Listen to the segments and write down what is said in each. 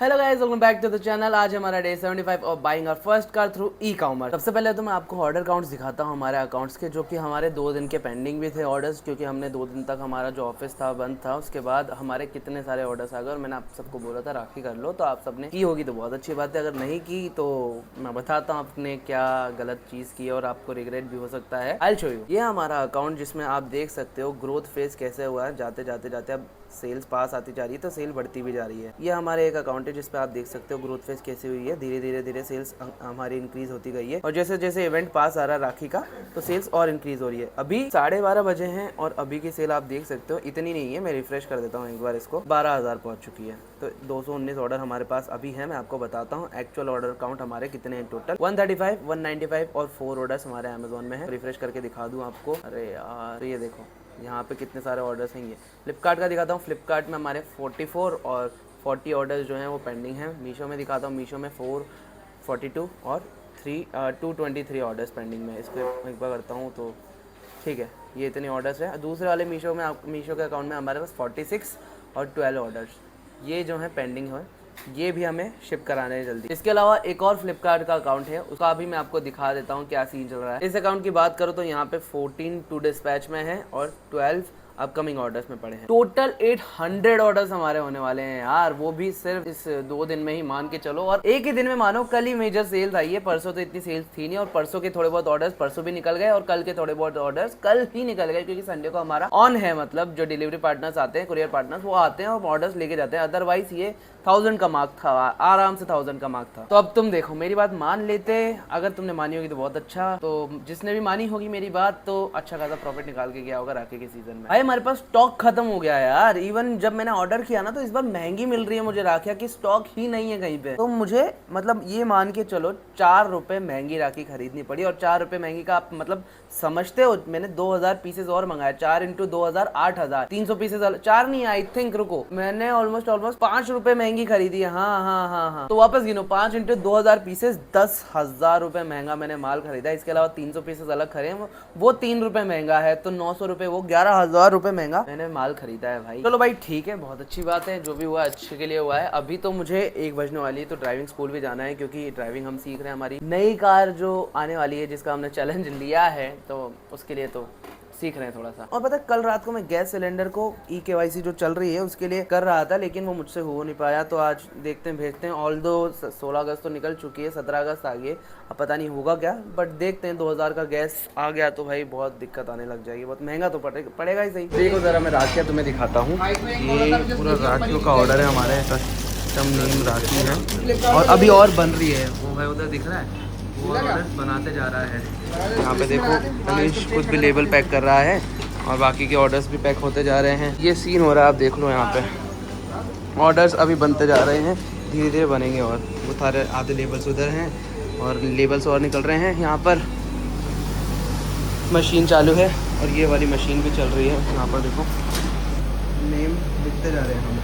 Hello guys, welcome back to the channel. आज हमारा day 75 of buying our first car through e commerce. सबसे पहले तो मैं आपको ऑर्डर काउंट्स दिखाता हूँ हमारे अकाउंट्स के, जो कि हमारे 2 दिन के पेंडिंग भी थे ऑर्डर्स, क्योंकि हमने 2 दिन तक हमारा जो ऑफिस था बंद था। उसके बाद हमारे कितने सारे ऑर्डर्स आ गए और मैंने आप सबको बोला था राखी कर लो, तो आप सबने की होगी तो बहुत अच्छी बात है। अगर नहीं की तो मैं बताता हूँ आपने क्या गलत चीज़ की है और आपको रिग्रेट भी हो सकता है। I will show you. ये हमारा अकाउंट जिसमें आप देख सकते हो ग्रोथ फेज कैसे हुआ है। जाते जाते जाते अब सेल्स पास आती जा रही है तो सेल बढ़ती भी जा रही है। ये हमारे एक अकाउंट है जिसपे आप देख सकते हो ग्रोथ फेज कैसे हुई है। धीरे धीरे धीरे सेल्स हमारी इंक्रीज होती गई है और जैसे जैसे इवेंट पास आ रहा है राखी का तो सेल्स और इंक्रीज हो रही है। अभी 12:30 बजे हैं और अभी की सेल आप देख सकते हो इतनी नहीं है। मैं रिफ्रेश कर देता हूँ एक बार, इसको 12,000 पहुंच चुकी है। तो 219 ऑर्डर हमारे पास अभी है। मैं आपको बताता हूँ एक्चुअल ऑर्डर काउंट हमारे कितने हैं टोटल। 135, 195 और 4 ऑर्डर्स हमारे अमेजोन में है। रिफ्रेश करके दिखा दूँ आपको। अरे यार ये देखो यहाँ पे कितने सारे ऑर्डर्स हैं। ये फ्लिपकार्ट का दिखाता हूँ। फ्लिपकार्ट में हमारे 44 और 40 ऑर्डर्स जो हैं वो पेंडिंग हैं। मीशो में दिखाता हूँ। मीशो में 442 और 223 ऑर्डर्स पेंडिंग में। इस पर एक बार करता हूँ तो ठीक है, ये इतने ऑर्डर्स हैं। दूसरे वाले मीशो में मीशो के अकाउंट में हमारे पास 46 और 12 ऑर्डर्स ये जो हैं पेंडिंग है। ये भी हमें शिप कराने हैं जल्दी। इसके अलावा एक और फ्लिपकार्ट का अकाउंट है, उसका भी मैं आपको दिखा देता हूँ क्या सीन चल रहा है। इस अकाउंट की बात करो तो यहाँ पे 14 टू डिस्पैच में है और 12 अपकमिंग ऑर्डर्स में पड़े हैं। टोटल 800 ऑर्डर्स हमारे होने वाले हैं यार, वो भी सिर्फ इस 2 दिन में ही मान के चलो। और एक ही दिन में मानो, कल ही मेजर सेल्स आई है। परसों तो इतनी सेल्स थी नहीं और परसों के थोड़े बहुत ऑर्डर्स परसों भी निकल गए और कल के थोड़े बहुत ऑर्डर्स कल ही निकल गए, क्योंकि संडे को हमारा ऑन है। मतलब जो डिलीवरी पार्टनर्स आते हैं, कुरियर पार्टनर्स, वो आते हैं और ऑर्डर्स लेके जाते हैं। अदरवाइज ये 1000 का मार्क था, आराम से 1000 का मार्क था। तो अब तुम देखो, मेरी बात मान लेते। अगर तुमने मानी होगी तो बहुत अच्छा, तो जिसने भी मानी होगी मेरी बात तो अच्छा खासा प्रॉफिट निकाल के गया होगा राखी के सीजन में। भाई हमारे पास स्टॉक खत्म हो गया यार। इवन जब मैंने ऑर्डर किया ना तो इस बार महंगी मिल रही है मुझे राखियां की स्टॉक ही नहीं है कहीं पे। तो मुझे मतलब ये मान के चलो 4 रुपए महंगी राखी खरीदनी पड़ी। और 4 रुपए महंगी का आप मतलब समझते हो, मैंने 2000 पीसेस और मंगाया। 4 इंटू 2000 8000, 300 पीसेस। 4 नहीं, आई थिंक, रुको, मैंने ऑलमोस्ट 5 रुपए महंगी खरीदी है। हाँ, तो वापस गिनो, 5 इंटू 2000 पीसेस, 10,000 रुपए महंगा मैंने माल खरीदा। इसके अलावा 300 पीसेस अलग खरीदे, वो 3 रुपए महंगा है। तो 900 रुपए, वो 11,000 रुपए महंगा मैंने माल खरीदा है भाई। चलो भाई ठीक है, बहुत अच्छी बात है। जो भी हुआ अच्छे के लिए हुआ है। अभी तो मुझे 1 बजने वाली है तो ड्राइविंग स्कूल भी जाना है, क्योंकि ड्राइविंग हम सीख रहे हैं। हमारी नई कार जो आने वाली है, जिसका हमने चैलेंज लिया है, तो उसके लिए तो सीख रहे हैं थोड़ा सा। और पता है कल रात को मैं गैस सिलेंडर को EKYC जो चल रही है उसके लिए कर रहा था, लेकिन वो मुझसे हो नहीं पाया। तो आज देखते हैं, भेजते हैं। ऑल दो 16 अगस्त तो निकल चुकी है, 17 अगस्त आ गई। अब पता नहीं होगा क्या, बट देखते हैं। 2000 का गैस आ गया तो भाई बहुत दिक्कत आने लग जाएगी। बहुत महंगा तो पड़ेगा ही सही। देखो जरा, मैं राखियाँ तुम्हें दिखाता हूँ। ये पूरा राखियों का ऑर्डर है हमारे, कस्टम नेम राखी है और अभी और बन रही है। वो भाई उधर दिख रहा है, वो ऑर्डर बनाते जा रहा है। यहाँ पे देखो अनिश खुद भी लेबल पैक कर रहा है और बाकी के ऑर्डर्स भी पैक होते जा रहे हैं। ये सीन हो रहा है, आप देख लो। यहाँ पे ऑर्डर्स अभी बनते जा रहे हैं, धीरे धीरे बनेंगे। और वो सारे आधे लेबल्स उधर हैं और लेबल्स और निकल रहे हैं। यहाँ पर मशीन चालू है और ये वाली मशीन भी चल रही है। यहाँ पर देखो नेम लिखते जा रहे हैं हम।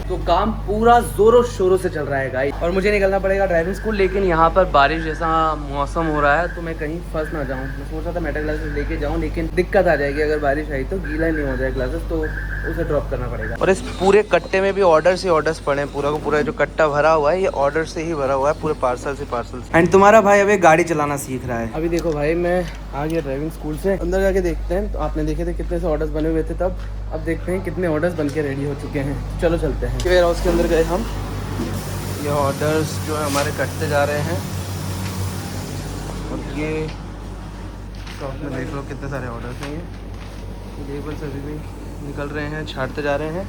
तो काम पूरा जोरों शोरों से चल रहा है गाइस। और मुझे निकलना पड़ेगा ड्राइविंग स्कूल, लेकिन यहाँ पर बारिश जैसा मौसम हो रहा है तो मैं कहीं फंस ना जाऊँ। मैं सोच रहा था मेटल ग्लासेस लेके जाऊँ, लेकिन दिक्कत आ जाएगी। अगर बारिश आई तो गीला नहीं हो जाए ग्लासेस, तो उसे ड्रॉप करना पड़ेगा। और इस पूरे कट्टे में भी ऑर्डर्स ही ऑर्डर्स पड़े हैं। पूरा का पूरा जो कट्टा भरा हुआ है ये ऑर्डर से ही भरा हुआ है, पूरे पार्सल से पार्सल। एंड तुम्हारा भाई अभी गाड़ी चलाना सीख रहा है। अभी देखो भाई, मैं आ गया ड्राइविंग स्कूल से, अंदर जाके देखते हैं। तो आपने देखे थे कितने से ऑर्डर्स बने हुए थे तब, अब देखते हैं कितने ऑर्डर्स बन के रेडी हो चुके हैं। चलो चलते हैं। वेयर हाउस के अंदर गए हम। ये ऑर्डर्स जो है हमारे कटते जा रहे हैं और ये शॉप में देख लो कितने सारे ऑर्डर्स हैं। ये लेबल्स अभी भी निकल रहे हैं, छाटते जा रहे हैं।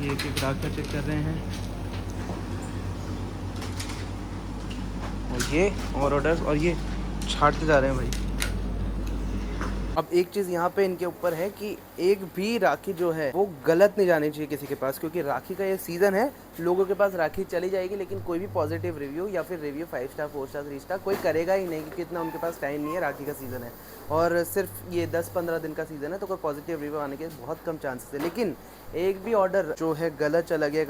ये एक ग्राहक का चेक कर रहे हैं और ये और ऑर्डर्स और ये छाटते जा रहे हैं भाई। अब एक चीज़ यहाँ पे इनके ऊपर है कि एक भी राखी जो है वो गलत नहीं जानी चाहिए किसी के पास, क्योंकि राखी का ये सीज़न है। लोगों के पास राखी चली जाएगी, लेकिन कोई भी पॉजिटिव रिव्यू या फिर रिव्यू 5 स्टार 4 स्टार 3 स्टार कोई करेगा ही नहीं, क्योंकि इतना उनके पास टाइम नहीं है। राखी का सीज़न है और सिर्फ ये 10-15 दिन का सीज़न है, तो कोई पॉजिटिव रिव्यू आने के बहुत कम चांसेस है। लेकिन एक भी ऑर्डर जो है गलत चला गया,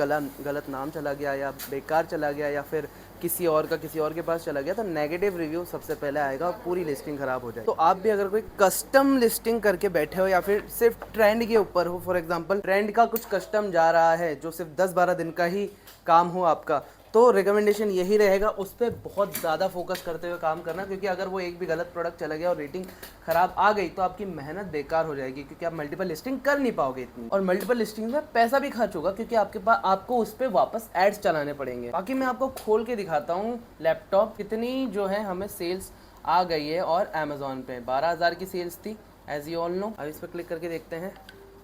गलत नाम चला गया या बेकार चला गया या फिर किसी और का किसी और के पास चला गया तो नेगेटिव रिव्यू सबसे पहले आएगा, पूरी लिस्टिंग खराब हो जाएगी। तो आप भी अगर कोई कस्टम लिस्टिंग करके बैठे हो या फिर सिर्फ ट्रेंड के ऊपर हो, फॉर एग्जांपल ट्रेंड का कुछ कस्टम जा रहा है जो सिर्फ 10-12 दिन का ही काम हो आपका, तो रिकमेंडेशन यही रहेगा उस पर बहुत ज़्यादा फोकस करते हुए काम करना, क्योंकि अगर वो एक भी गलत प्रोडक्ट चला गया और रेटिंग ख़राब आ गई तो आपकी मेहनत बेकार हो जाएगी, क्योंकि आप मल्टीपल लिस्टिंग कर नहीं पाओगे इतनी, और मल्टीपल लिस्टिंग में पैसा भी खर्च होगा क्योंकि आपके पास आपको उस पर वापस एड्स चलाने पड़ेंगे। बाकी मैं आपको खोल के दिखाता हूँ लैपटॉप कितनी जो है हमें सेल्स आ गई है, और अमेजोन पे 12,000 की सेल्स थी एज यू ऑल नो। अब इस पर क्लिक करके देखते हैं,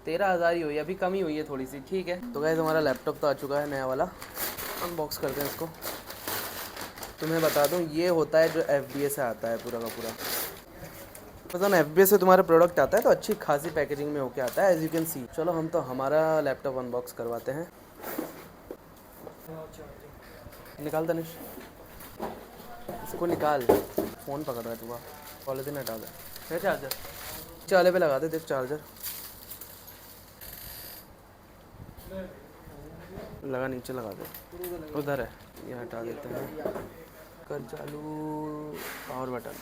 13,000 ही हुई, अभी कमी हुई है थोड़ी सी, ठीक है। तो गाइस हमारा लैपटॉप तो आ चुका है नया वाला, अनबॉक्स करते हैं इसको। तुम्हें बता दूं ये होता है जो FBA से आता है पूरा का पूरा। अमेज़न FBA से तुम्हारा प्रोडक्ट आता है तो अच्छी खासी पैकेजिंग में होके आता है एज यू कैन सी। चलो हम तो हमारा लैपटॉप अनबॉक्स करवाते हैं। निकाल तनिष, इसको निकाल, फ़ोन पकड़ रहा है तू, पॉलिथीन हटा दे। है चार्जर, चाले पे लगा दे, देख चार्जर लगा, नीचे लगा दे, उधर है, ये हटा देते हैं। कर चालू, पावर बटन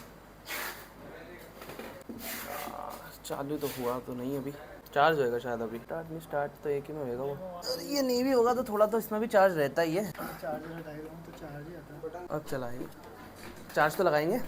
चालू तो हुआ तो नहीं, अभी चार्ज होएगा शायद, अभी स्टार्ट नहीं, स्टार्ट तो एक ही में होएगा वो। अरे ये नहीं भी होगा तो थोड़ा तो इसमें भी चार्ज रहता ही है। चार्जर हटाएगा तो चार्ज ही आता है। अब चलाएंगे, चार्ज तो लगाएंगे,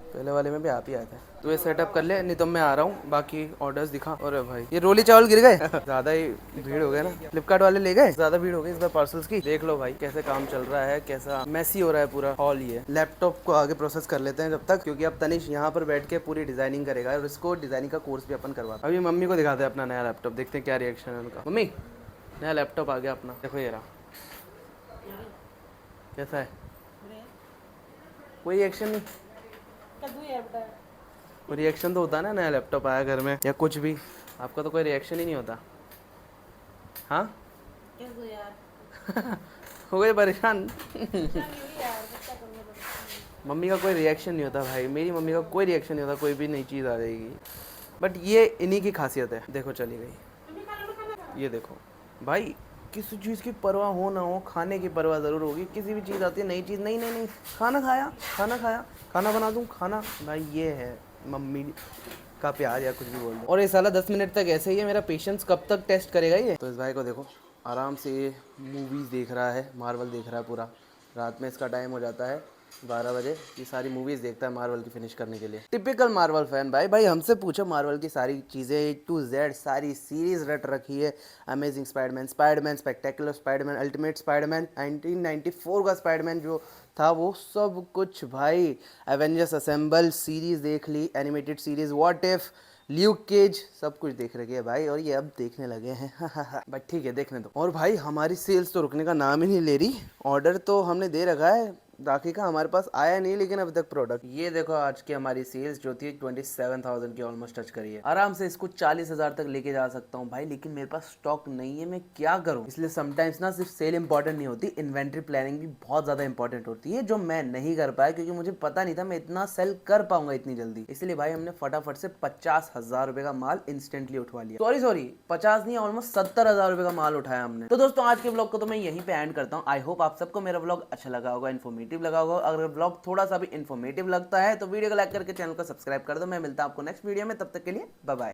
पहले वाले में भी आप ही आया था। तो ये सेटअप कर ले, नहीं तो मैं आ रहा हूँ, बाकी ऑर्डर्स दिखा। और भाई ये रोली चावल गिर गए ज़्यादा ही भीड़ हो गया ना, फ्लिपकार्ट वाले ले गए, ज़्यादा भीड़ हो गई इस बार पार्सल्स की। देख लो भाई कैसे काम चल रहा है, कैसा मैसी हो रहा है पूरा हॉल। ये लैपटॉप को आगे प्रोसेस कर लेते हैं जब तक, क्योंकि अब तनिष यहाँ पर बैठ के पूरी डिजाइनिंग करेगा और इसको डिजाइनिंग का कोर्स भी अपन करवाते हैं। अभी मम्मी को दिखाते हैं अपना नया लैपटॉप, देखते हैं क्या रिएक्शन है उनका। मम्मी नया लैपटॉप आ गया अपना, देखो ये रहा, कैसा है? कोई रिएक्शन नहीं, कोई रिएक्शन तो होता है ना, नया लैपटॉप आया घर में या कुछ भी, आपका तो कोई रिएक्शन ही नहीं होता। हाँ हो गए परेशान मम्मी का कोई रिएक्शन नहीं होता भाई, मेरी मम्मी का कोई रिएक्शन नहीं होता, कोई भी नई चीज़ आ जाएगी। बट ये इन्हीं की खासियत है। देखो चली गई, ये देखो भाई, किसी चीज़ की परवाह हो ना हो, खाने की परवाह ज़रूर होगी। किसी भी चीज़ आती है नई चीज़, नहीं नहीं नहीं, खाना खाया, खाना खाया, खाना बना दूँ खाना, भाई ये है मम्मी का प्यार या कुछ भी बोल दो। और ये साला 10 मिनट तक ऐसे ही है, मेरा पेशेंस कब तक टेस्ट करेगा ये। तो इस भाई को देखो आराम से मूवीज़ देख रहा है, मार्वल देख रहा है पूरा। रात में इसका टाइम हो जाता है 12 बजे, ये सारी मूवीज़ देखता है मार्वल की फिनिश करने के लिए। टिपिकल मार्वल फैन भाई हमसे पूछो, मार्वल की सारी चीज़ें A to Z सारी सीरीज़ रट रखी है। Amazing Spiderman, Spiderman spectacular Spiderman, ultimate Spiderman, 1994 का स्पाइडरमैन जो था वो सब कुछ भाई। एवेंजर्स असेंबल सीरीज़ देख ली, animated series what if, Luke Cage, सब कुछ देख रखे है भाई, और ये अब देखने लगे हैं बट ठीक है देखने दो। और भाई हमारी सेल्स तो रुकने का नाम ही नहीं ले रही। ऑर्डर तो हमने दे रखा है, बाकी का हमारे पास आया नहीं, लेकिन अभी तक प्रोडक्ट ये देखो। आज की हमारी सेल्स जो थी 27,000 की ऑलमोस्ट टच करी है। आराम से इसको 40,000 तक लेके जा सकता हूँ भाई, लेकिन मेरे पास स्टॉक नहीं है, मैं क्या करूँ। इसलिए समटाइम्स ना सिर्फ सेल इंपॉर्टेंट नहीं होती, इन्वेंट्री प्लानिंग भी बहुत ज्यादा इंपॉर्टेंट होती है, जो मैं नहीं कर पाया क्योंकि मुझे पता नहीं था मैं इतना सेल कर पाऊंगा इतनी जल्दी। इसलिए भाई हमने फटाफट से 50,000 रुपए का माल इंस्टेंटली उठवा लिया। सॉरी 50 नहीं, ऑलमोस्ट 70,000 रुपए का माल उठाया हमने। तो दोस्तों आज के ब्लॉग को तो मैं यहीं पे एंड करता हूँ। आई होप आप सबको मेरा ब्लॉग अच्छा लगा होगा, इन्फॉर्मेटिव लगा होगा। अगर ब्लॉग थोड़ा सा भी इन्फॉर्मेटिव लगता है तो वीडियो को लाइक करके चैनल को सब्सक्राइब कर दो। मैं मिलता हूं आपको नेक्स्ट वीडियो में, तब तक के लिए बाय बाय।